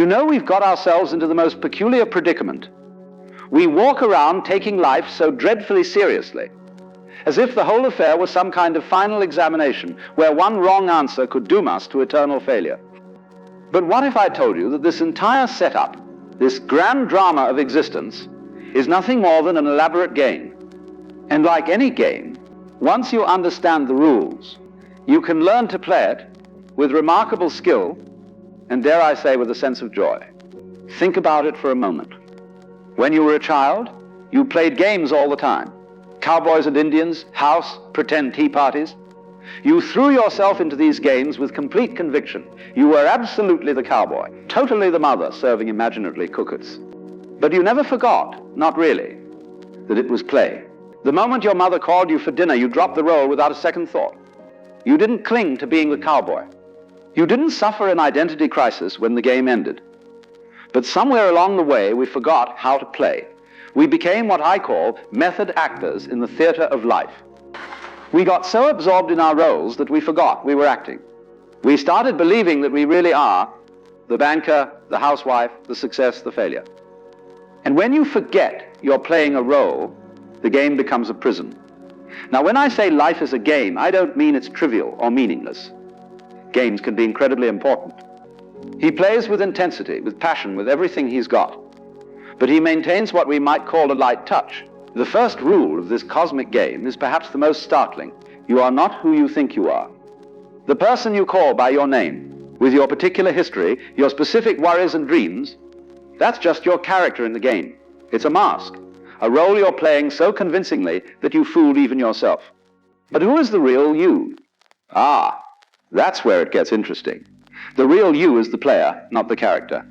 You know, we've got ourselves into the most peculiar predicament. We walk around taking life so dreadfully seriously, as if the whole affair was some kind of final examination where one wrong answer could doom us to eternal failure. But what if I told you that this entire setup, this grand drama of existence, is nothing more than an elaborate game? And like any game, once you understand the rules, you can learn to play it with remarkable skill and, dare I say, with a sense of joy. Think about it for a moment. When you were a child, you played games all the time. Cowboys and Indians, house, pretend tea parties. You threw yourself into these games with complete conviction. You were absolutely the cowboy, totally the mother serving imaginary cookers. But you never forgot, not really, that it was play. The moment your mother called you for dinner, you dropped the role without a second thought. You didn't cling to being the cowboy. You didn't suffer an identity crisis when the game ended. But somewhere along the way, we forgot how to play. We became what I call method actors in the theater of life. We got so absorbed in our roles that we forgot we were acting. We started believing that we really are the banker, the housewife, the success, the failure. And when you forget you're playing a role, the game becomes a prison. Now, when I say life is a game, I don't mean it's trivial or meaningless. Games can be incredibly important. He plays with intensity, with passion, with everything he's got. But he maintains what we might call a light touch. The first rule of this cosmic game is perhaps the most startling. You are not who you think you are. The person you call by your name, with your particular history, your specific worries and dreams, that's just your character in the game. It's a mask, a role you're playing so convincingly that you fooled even yourself. But who is the real you? Ah, that's where it gets interesting. The real you is the player, not the character.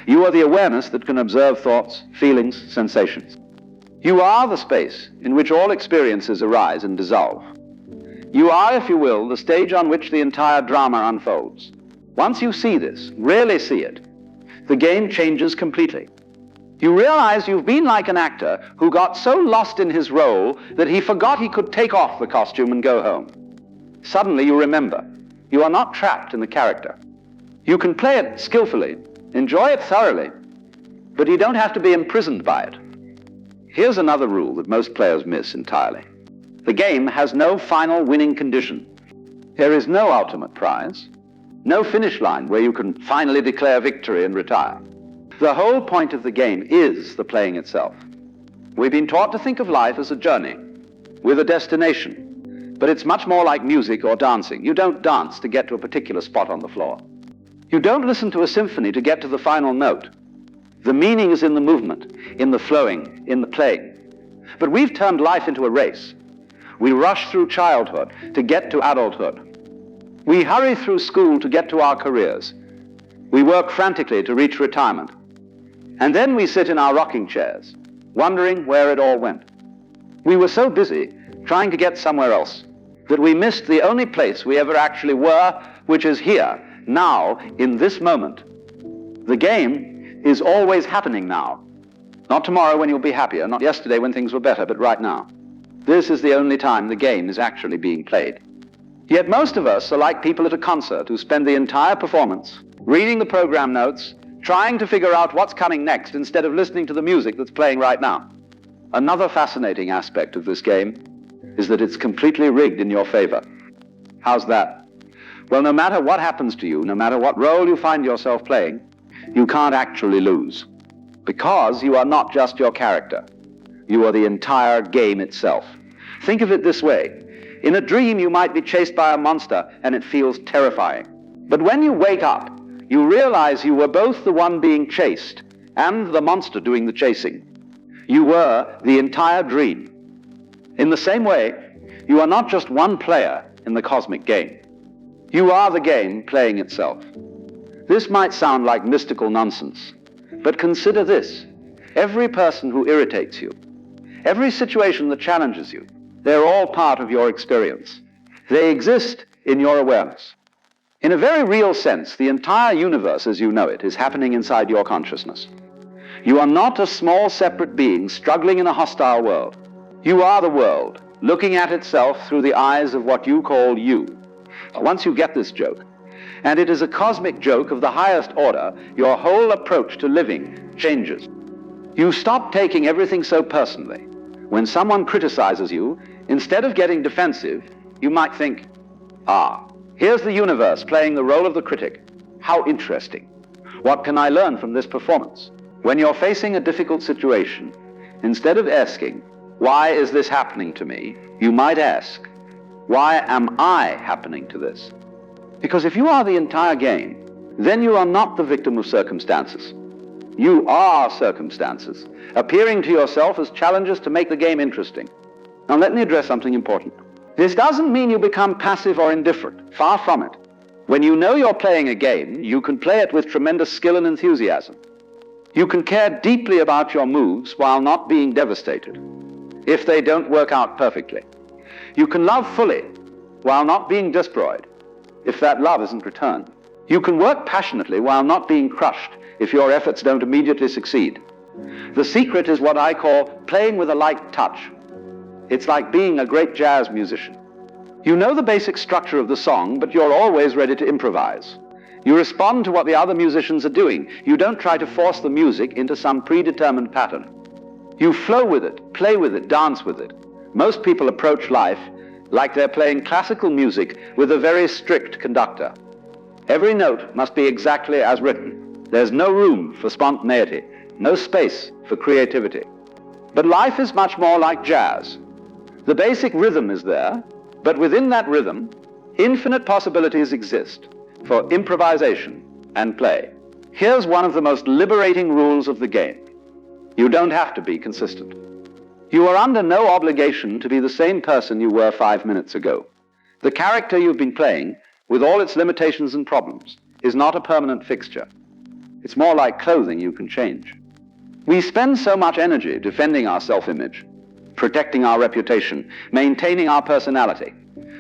You are the awareness that can observe thoughts, feelings, sensations. You are the space in which all experiences arise and dissolve. You are, if you will, the stage on which the entire drama unfolds. Once you see this, really see it, the game changes completely. You realize you've been like an actor who got so lost in his role that he forgot he could take off the costume and go home. Suddenly you remember, you are not trapped in the character. You can play it skillfully, enjoy it thoroughly, but you don't have to be imprisoned by it. Here's another rule that most players miss entirely. The game has no final winning condition. There is no ultimate prize, no finish line where you can finally declare victory and retire. The whole point of the game is the playing itself. We've been taught to think of life as a journey with a destination, but it's much more like music or dancing. You don't dance to get to a particular spot on the floor. You don't listen to a symphony to get to the final note. The meaning is in the movement, in the flowing, in the playing. But we've turned life into a race. We rush through childhood to get to adulthood. We hurry through school to get to our careers. We work frantically to reach retirement. And then we sit in our rocking chairs, wondering where it all went. We were so busy trying to get somewhere else that we missed the only place we ever actually were, which is here, now, in this moment. The game is always happening now. Not tomorrow when you'll be happier, not yesterday when things were better, but right now. This is the only time the game is actually being played. Yet most of us are like people at a concert who spend the entire performance reading the program notes, trying to figure out what's coming next instead of listening to the music that's playing right now. Another fascinating aspect of this game is that it's completely rigged in your favor. How's that? Well, no matter what happens to you, no matter what role you find yourself playing, you can't actually lose. Because you are not just your character. You are the entire game itself. Think of it this way. In a dream, you might be chased by a monster, and it feels terrifying. But when you wake up, you realize you were both the one being chased and the monster doing the chasing. You were the entire dream. In the same way, you are not just one player in the cosmic game. You are the game playing itself. This might sound like mystical nonsense, but consider this. Every person who irritates you, every situation that challenges you, they're all part of your experience. They exist in your awareness. In a very real sense, the entire universe as you know it is happening inside your consciousness. You are not a small separate being struggling in a hostile world. You are the world, looking at itself through the eyes of what you call you. Once you get this joke, And it is a cosmic joke of the highest order. Your whole approach to living changes. You stop taking everything so personally. When someone criticizes you, instead of getting defensive, you might think, here's the universe playing the role of the critic. How interesting. What can I learn from this performance? When you're facing a difficult situation, instead of asking, why is this happening to me? You might ask, why am I happening to this? Because if you are the entire game, then you are not the victim of circumstances. You are circumstances, appearing to yourself as challenges to make the game interesting. Now let me address something important. This doesn't mean you become passive or indifferent. Far from it. When you know you're playing a game, you can play it with tremendous skill and enthusiasm. You can care deeply about your moves while not being devastated if they don't work out perfectly. You can love fully while not being destroyed if that love isn't returned. You can work passionately while not being crushed if your efforts don't immediately succeed. The secret is what I call playing with a light touch. It's like being a great jazz musician. You know the basic structure of the song, but you're always ready to improvise. You respond to what the other musicians are doing. You don't try to force the music into some predetermined pattern. You flow with it, play with it, dance with it. Most people approach life like they're playing classical music with a very strict conductor. Every note must be exactly as written. There's no room for spontaneity, no space for creativity. But life is much more like jazz. The basic rhythm is there, but within that rhythm, infinite possibilities exist for improvisation and play. Here's one of the most liberating rules of the game. You don't have to be consistent. You are under no obligation to be the same person you were 5 minutes ago. The character you've been playing, with all its limitations and problems, is not a permanent fixture. It's more like clothing you can change. We spend so much energy defending our self-image, protecting our reputation, maintaining our personality.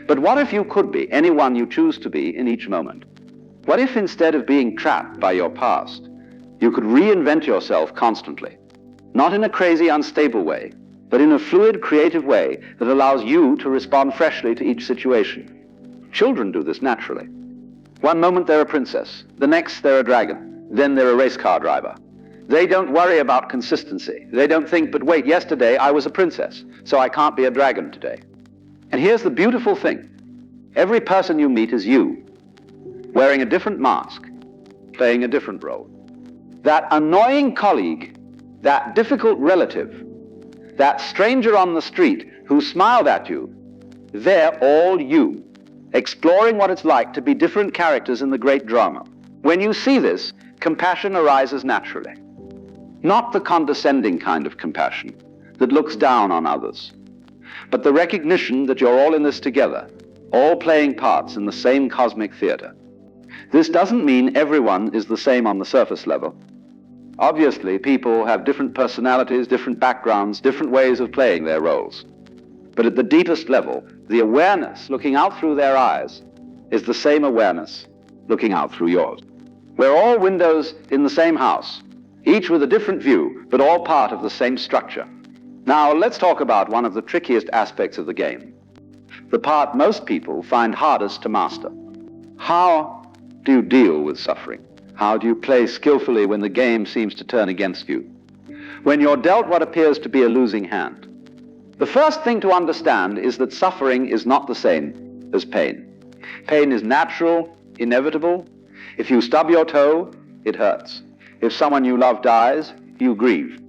But what if you could be anyone you choose to be in each moment? What if instead of being trapped by your past, you could reinvent yourself constantly? Not in a crazy, unstable way, but in a fluid, creative way that allows you to respond freshly to each situation. Children do this naturally. One moment they're a princess, the next they're a dragon, then they're a race car driver. They don't worry about consistency. They don't think, but wait, yesterday I was a princess, so I can't be a dragon today. And here's the beautiful thing. Every person you meet is you, wearing a different mask, playing a different role. That annoying colleague, that difficult relative, that stranger on the street who smiled at you, they're all you, exploring what it's like to be different characters in the great drama. When you see this, compassion arises naturally. Not the condescending kind of compassion that looks down on others, but the recognition that you're all in this together, all playing parts in the same cosmic theater. This doesn't mean everyone is the same on the surface level. Obviously, people have different personalities, different backgrounds, different ways of playing their roles. But at the deepest level, the awareness looking out through their eyes is the same awareness looking out through yours. We're all windows in the same house, each with a different view, but all part of the same structure. Now, let's talk about one of the trickiest aspects of the game, the part most people find hardest to master. How do you deal with suffering? How do you play skillfully when the game seems to turn against you? When you're dealt what appears to be a losing hand? The first thing to understand is that suffering is not the same as pain. Pain is natural, inevitable. If you stub your toe, it hurts. If someone you love dies, you grieve.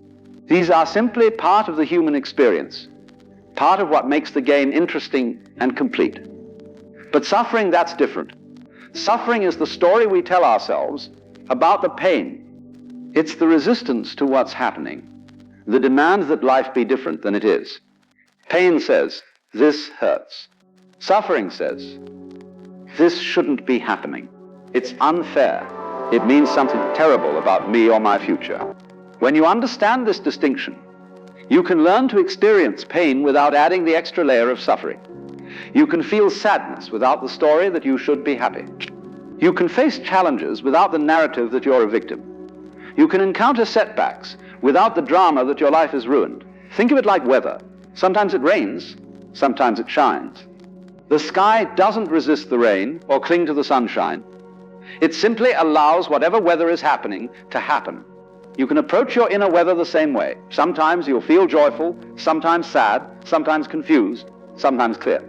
These are simply part of the human experience, part of what makes the game interesting and complete. But suffering, that's different. Suffering is the story we tell ourselves about the pain. It's the resistance to what's happening, the demand that life be different than it is. Pain says, this hurts. Suffering says, this shouldn't be happening. It's unfair. It means something terrible about me or my future. When you understand this distinction, you can learn to experience pain without adding the extra layer of suffering. You can feel sadness without the story that you should be happy. You can face challenges without the narrative that you're a victim. You can encounter setbacks without the drama that your life is ruined. Think of it like weather. Sometimes it rains, sometimes it shines. The sky doesn't resist the rain or cling to the sunshine. It simply allows whatever weather is happening to happen. You can approach your inner weather the same way. Sometimes you'll feel joyful, sometimes sad, sometimes confused, sometimes clear.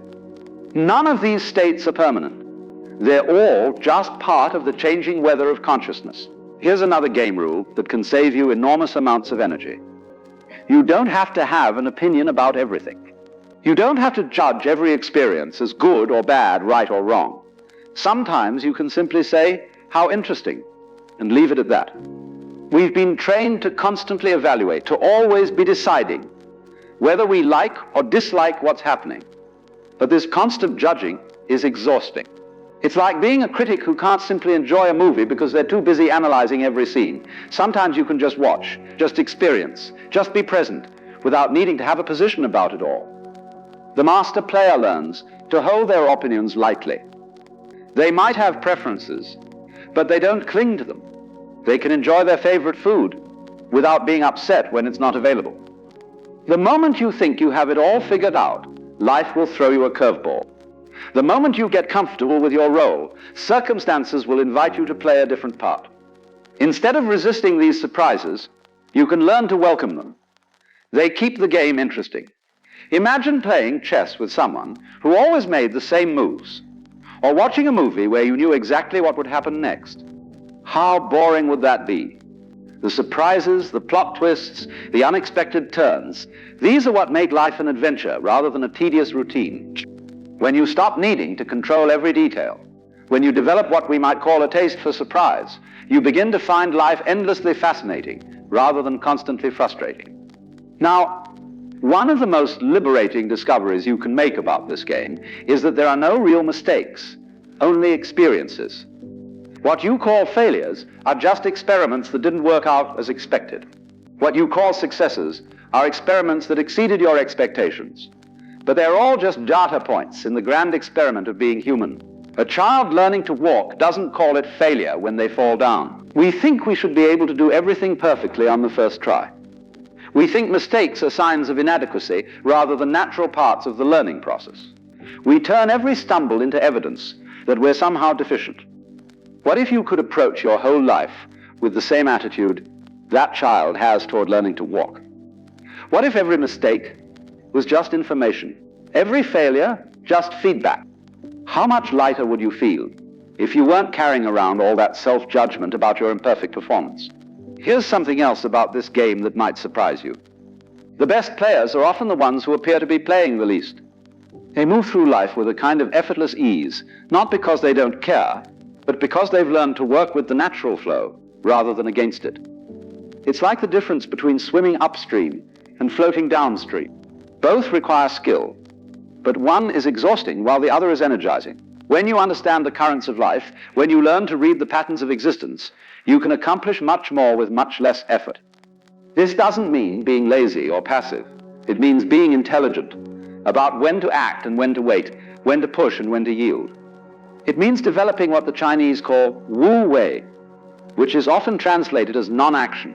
None of these states are permanent. They're all just part of the changing weather of consciousness. Here's another game rule that can save you enormous amounts of energy. You don't have to have an opinion about everything. You don't have to judge every experience as good or bad, right or wrong. Sometimes you can simply say, how interesting, and leave it at that. We've been trained to constantly evaluate, to always be deciding whether we like or dislike what's happening. But this constant judging is exhausting. It's like being a critic who can't simply enjoy a movie because they're too busy analyzing every scene. Sometimes you can just watch, just experience, just be present, without needing to have a position about it all. The master player learns to hold their opinions lightly. They might have preferences, but they don't cling to them. They can enjoy their favorite food without being upset when it's not available. The moment you think you have it all figured out, life will throw you a curveball. The moment you get comfortable with your role, circumstances will invite you to play a different part. Instead of resisting these surprises, you can learn to welcome them. They keep the game interesting. Imagine playing chess with someone who always made the same moves, or watching a movie where you knew exactly what would happen next. How boring would that be? The surprises, the plot twists, the unexpected turns, these are what make life an adventure rather than a tedious routine. When you stop needing to control every detail, when you develop what we might call a taste for surprise, you begin to find life endlessly fascinating rather than constantly frustrating. Now, one of the most liberating discoveries you can make about this game is that there are no real mistakes, only experiences. What you call failures are just experiments that didn't work out as expected. What you call successes are experiments that exceeded your expectations. But they're all just data points in the grand experiment of being human. A child learning to walk doesn't call it failure when they fall down. We think we should be able to do everything perfectly on the first try. We think mistakes are signs of inadequacy rather than natural parts of the learning process. We turn every stumble into evidence that we're somehow deficient. What if you could approach your whole life with the same attitude that child has toward learning to walk? What if every mistake was just information, every failure just feedback? How much lighter would you feel if you weren't carrying around all that self-judgment about your imperfect performance? Here's something else about this game that might surprise you. The best players are often the ones who appear to be playing the least. They move through life with a kind of effortless ease, not because they don't care, but because they've learned to work with the natural flow rather than against it. It's like the difference between swimming upstream and floating downstream. Both require skill, but one is exhausting while the other is energizing. When you understand the currents of life, when you learn to read the patterns of existence, you can accomplish much more with much less effort. This doesn't mean being lazy or passive. It means being intelligent about when to act and when to wait, when to push and when to yield. It means developing what the Chinese call wu wei, which is often translated as non-action,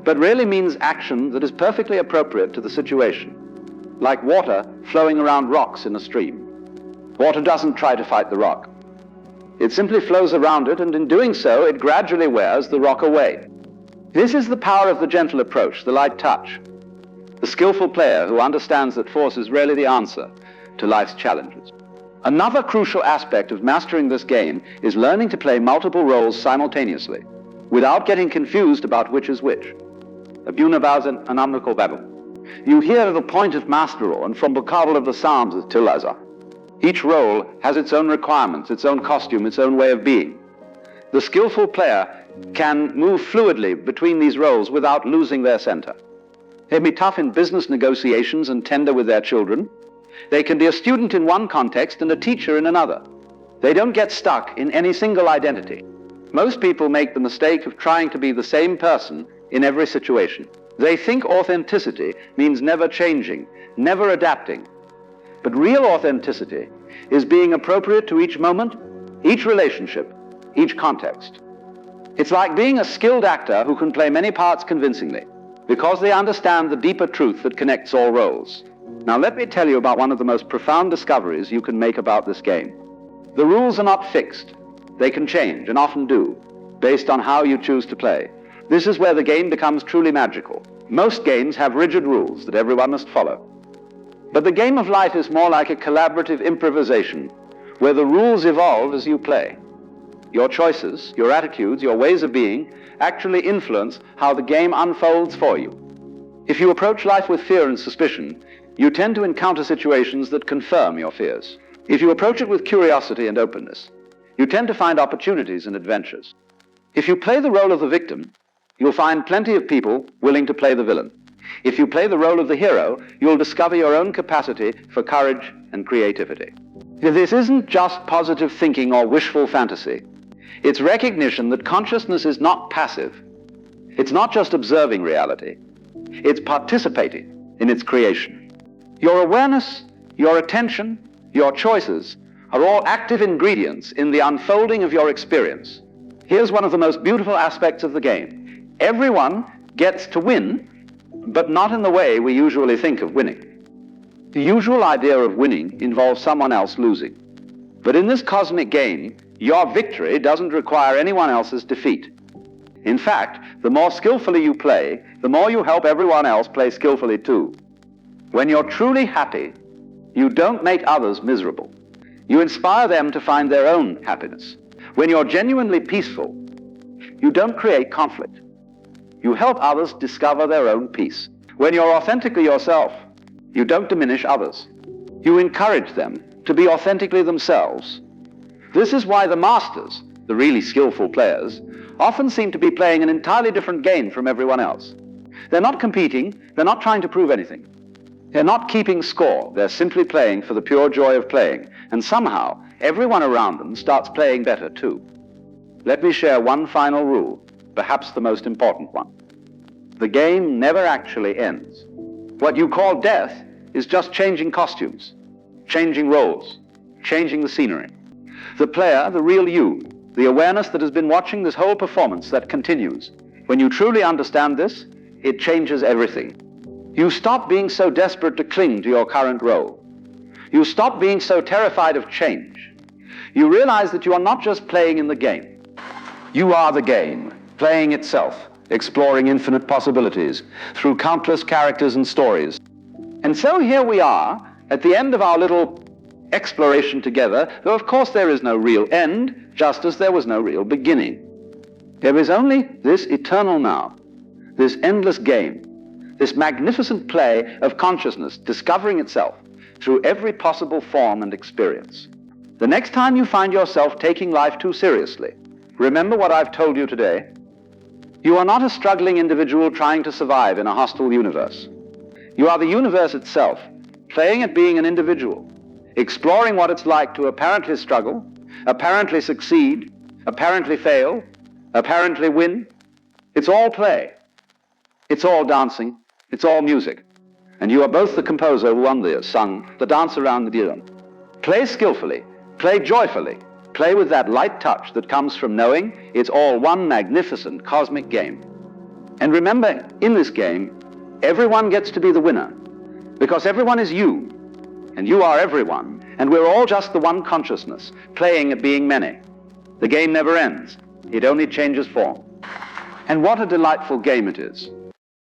but really means action that is perfectly appropriate to the situation, like water flowing around rocks in a stream. Water doesn't try to fight the rock. It simply flows around it, and in doing so, it gradually wears the rock away. This is the power of the gentle approach, the light touch, the skillful player who understands that force is rarely the answer to life's challenges. Another crucial aspect of mastering this game is learning to play multiple roles simultaneously, without getting confused about which is which. You hear the point of master, and from vocabble of the Psalms is tilaza. Each role has its own requirements, its own costume, its own way of being. The skillful player can move fluidly between these roles without losing their center. They can be tough in business negotiations and tender with their children. They can be a student in one context and a teacher in another. They don't get stuck in any single identity. Most people make the mistake of trying to be the same person in every situation. They think authenticity means never changing, never adapting. But real authenticity is being appropriate to each moment, each relationship, each context. It's like being a skilled actor who can play many parts convincingly, because they understand the deeper truth that connects all roles. Now let me tell you about one of the most profound discoveries you can make about this game. The rules are not fixed. They can change, and often do, based on how you choose to play. This is where the game becomes truly magical. Most games have rigid rules that everyone must follow. But the game of life is more like a collaborative improvisation, where the rules evolve as you play. Your choices, your attitudes, your ways of being actually influence how the game unfolds for you. If you approach life with fear and suspicion, you tend to encounter situations that confirm your fears. If you approach it with curiosity and openness, you tend to find opportunities and adventures. If you play the role of the victim, you'll find plenty of people willing to play the villain. If you play the role of the hero, you'll discover your own capacity for courage and creativity. This isn't just positive thinking or wishful fantasy. It's recognition that consciousness is not passive. It's not just observing reality. It's participating in its creation. Your awareness, your attention, your choices are all active ingredients in the unfolding of your experience. Here's one of the most beautiful aspects of the game. Everyone gets to win, but not in the way we usually think of winning. The usual idea of winning involves someone else losing. But in this cosmic game, your victory doesn't require anyone else's defeat. In fact, the more skillfully you play, the more you help everyone else play skillfully too. When you're truly happy, you don't make others miserable. You inspire them to find their own happiness. When you're genuinely peaceful, you don't create conflict. You help others discover their own peace. When you're authentically yourself, you don't diminish others. You encourage them to be authentically themselves. This is why the masters, the really skillful players, often seem to be playing an entirely different game from everyone else. They're not competing, they're not trying to prove anything. They're not keeping score, they're simply playing for the pure joy of playing. And somehow, everyone around them starts playing better too. Let me share one final rule, perhaps the most important one. The game never actually ends. What you call death is just changing costumes, changing roles, changing the scenery. The player, the real you, the awareness that has been watching this whole performance that continues. When you truly understand this, it changes everything. You stop being so desperate to cling to your current role. You stop being so terrified of change. You realize that you are not just playing in the game. You are the game, playing itself, exploring infinite possibilities through countless characters and stories. And so here we are, at the end of our little exploration together, though of course there is no real end, just as there was no real beginning. There is only this eternal now, this endless game, this magnificent play of consciousness discovering itself through every possible form and experience. The next time you find yourself taking life too seriously, remember what I've told you today. You are not a struggling individual trying to survive in a hostile universe. You are the universe itself, playing at being an individual, exploring what it's like to apparently struggle, apparently succeed, apparently fail, apparently win. It's all play. It's all dancing. It's all music. And you are both the composer who won the sung, the dance around the drum. Play skillfully, play joyfully, play with that light touch that comes from knowing it's all one magnificent cosmic game. And remember, in this game, everyone gets to be the winner, because everyone is you, and you are everyone, and we're all just the one consciousness, playing at being many. The game never ends. It only changes form. And what a delightful game it is.